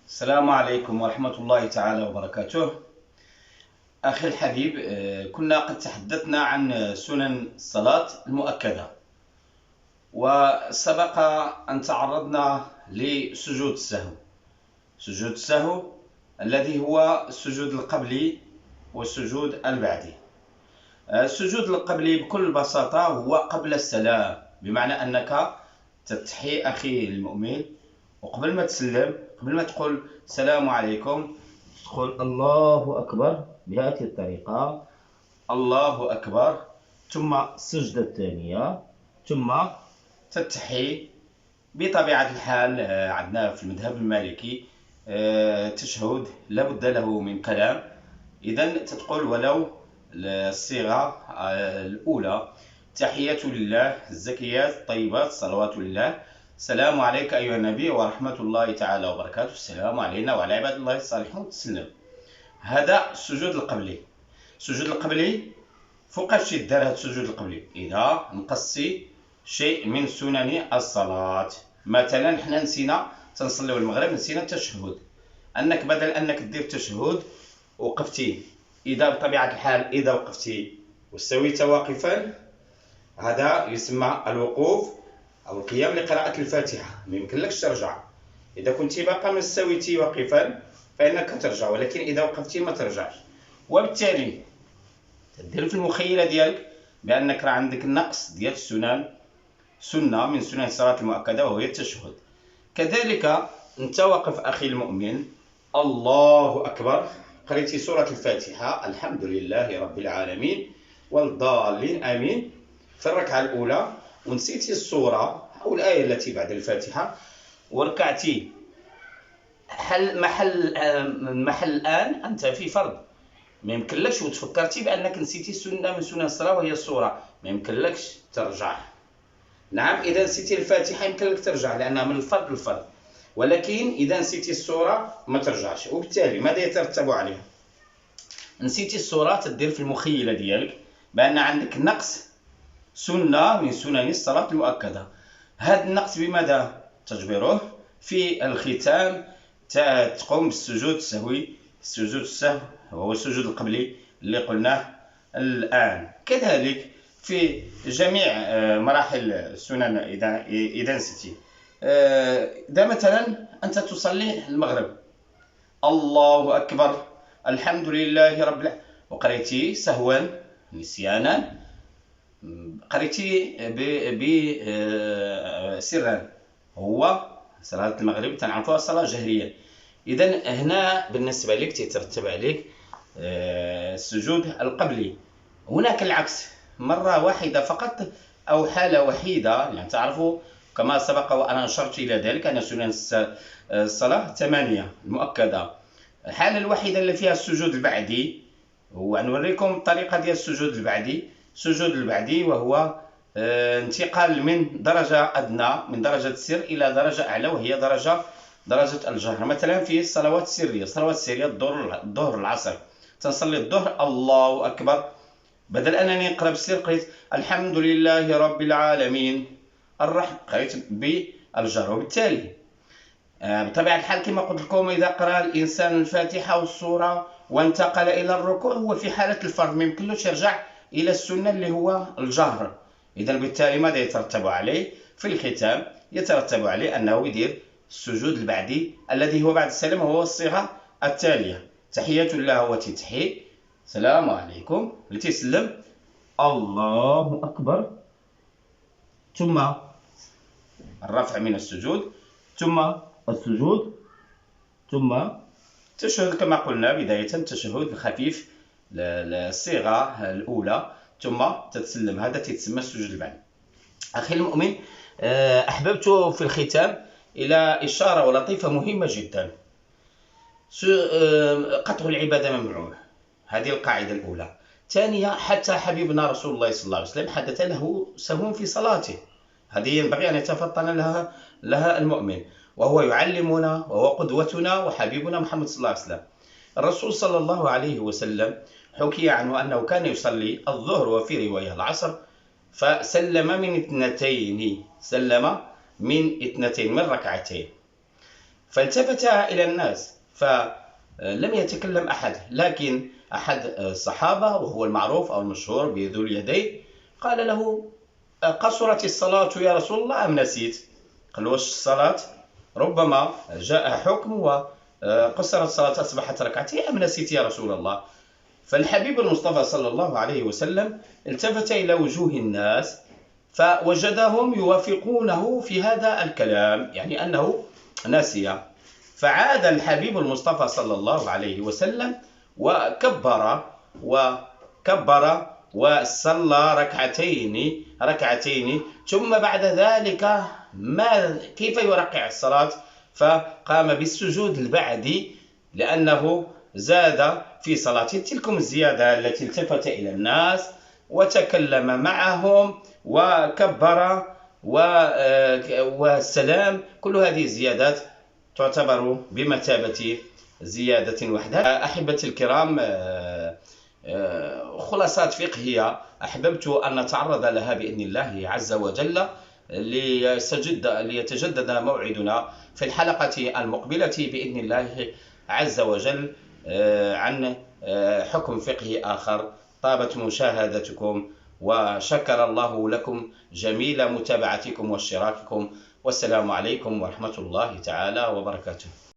السلام عليكم ورحمة الله تعالى وبركاته. أخي الحبيب، كنا قد تحدثنا عن سنن الصلاة المؤكدة، وسبق أن تعرضنا لسجود السهو. سجود السهو الذي هو السجود القبلي والسجود البعدي. السجود القبلي بكل بساطة هو قبل السلام، بمعنى أنك تتحي أخي المؤمن، وقبل ما تسلم، قبل ما تقول السلام عليكم، تقول الله أكبر بهذه الطريقة، الله أكبر، ثم السجدة الثانية، ثم تتحي. بطبيعة الحال عندنا في المذهب المالكي تشهد لابد له من كلام، إذا تقول ولو الصيغة الأولى: تحية لله الزكيات الطيبات صلوات لله، السلام عليك أيها النبي ورحمة الله تعالى وبركاته، السلام علينا وعلى عباد الله الصالحين، تسلم. هذا السجود القبلي. السجود القبلي فوقاش يدار هذا السجود القبلي؟ إذا نقصي شيء من سنن الصلاة، مثلا حنا نسينا تنصليو المغرب، نسينا التشهد، أنك بدل أنك دير تشهد وقفتي، إذا بطبيعة الحال إذا وقفتي واستويت واقفا، هذا يسمى الوقوف أو القيام لقراءة الفاتحة، ما يمكنلكش ترجع. إذا كنت باقا ما استويتي واقفا فإنك ترجع، ولكن إذا وقفتي ما ترجعش. وبالتالي تدير في المخيلة ديالك بأنك راه عندك نقص ديال سنة من سنن الصلاة المؤكدة، وهي التشهد. كذلك أنت واقف أخي المؤمن، الله أكبر، قريتي سورة الفاتحة الحمد لله رب العالمين والضالين آمين في الركعة الأولى، ونسيتي السورة أو الآية التي بعد الفاتحة، وركعتي محل الآن أنت في فرض، ما يمكنلكش، وتفكرتي بأنك نسيتي سنة من سنن الصلاة وهي السورة، ما يمكنلكش ترجع. نعم، إذا نسيتي الفاتحة يمكنلك ترجع لأنها من الفرض للفرض، ولكن إذا نسيتي السورة ما ترجعش. وبالتالي ماذا يترتب عليه؟ نسيتي السورة، تدير في المخيلة ديالك بأن عندك نقص سنة من سنن الصلاة المؤكدة. هذا النقص بماذا تجبره؟ في الختام تقوم بالسجود السهوي. السجود السهو هو السجود القبلي اللي قلناه الآن. كذلك في جميع مراحل السنن، إذا نسيتي، إذا مثلا أنت تصلي المغرب، الله أكبر الحمد لله رب العالمين، وقريتي سهوا نسيانا، قريتي بسرا، هو صلاة المغرب تنعرفوها صلاة جهرية. إذن هنا بالنسبة لك تترتب عليك السجود القبلي. هناك العكس، مرة واحدة فقط أو حالة وحيدة، يعني تعرفوا كما سبق وأنا أشرت إلى ذلك أن سنن الصلاة 8 المؤكدة. الحالة الوحيدة اللي فيها السجود البعدي، ونوريكم الطريقة ديال السجود البعدي. السجود البعدي وهو انتقال من درجة أدنى من درجة السر إلى درجة أعلى، وهي درجة الجهر. مثلا في الصلوات السرية، الظهر العصر، تنصلي الظهر الله أكبر، بدل أنني نقرأ بالسر قريت الحمد لله رب العالمين قريت بالجهر. وبالتالي بطبيعة الحال كما قلت لكم، إذا قرأ الإنسان الفاتحة والسورة وانتقل إلى الركوع، هو في حالة الفرض، ما يمكنلوش يرجع إلى السنة اللي هو الجهر. إذا بالتالي ماذا يترتب عليه؟ في الختام يترتب عليه أنه يدير السجود البعدي الذي هو بعد السلام، وهو الصيغة التالية: تحية الله وتتحي، السلام عليكم، لتسلم، الله أكبر، ثم الرفع من السجود، ثم السجود، ثم تشهد كما قلنا بداية، التشهد الخفيف، الصيغة الأولى، ثم تتسلم. هذا تسمى السجود البعدي. أخي المؤمن، أحببت في الختام إلى إشارة لطيفة مهمة جدا. قطع العبادة ممنوع، هذه القاعدة الأولى. ثانية، حتى حبيبنا رسول الله صلى الله عليه وسلم حدث له سهو في صلاته، هذه ينبغي أن يتفطن لها المؤمن، وهو يعلمنا وهو قدوتنا وحبيبنا محمد صلى الله عليه وسلم. الرسول صلى الله عليه وسلم حكي عنه أنه كان يصلي الظهر وفي رواية العصر، فسلم من اثنتين، من ركعتين. فالتفت إلى الناس فلم يتكلم أحد، لكن أحد الصحابة وهو المعروف أو المشهور بذو اليدين قال له: قصرت الصلاة يا رسول الله أم نسيت؟ قال له: واش الصلاة ربما جاء حكم وقصرت الصلاة أصبحت ركعتين أم نسيت يا رسول الله؟ فالحبيب المصطفى صلى الله عليه وسلم التفت إلى وجوه الناس فوجدهم يوافقونه في هذا الكلام، يعني أنه نسي. فعاد الحبيب المصطفى صلى الله عليه وسلم وكبر وصلى ركعتين ثم بعد ذلك كيف يرقع الصلاة؟ فقام بالسجود البعدي لأنه زاد في صلاته. تلكم الزيادة التي التفت إلى الناس وتكلم معهم وكبر والسلام، كل هذه الزيادات تعتبر بمثابة زيادة وحدها. أحبتي الكرام، خلاصات فقهية أحببت أن نتعرض لها بإذن الله عز وجل ليتجدد موعدنا في الحلقة المقبلة بإذن الله عز وجل عن حكم فقهي آخر. طابت مشاهدتكم وشكر الله لكم جميل متابعتكم واشتراككم، والسلام عليكم ورحمة الله تعالى وبركاته.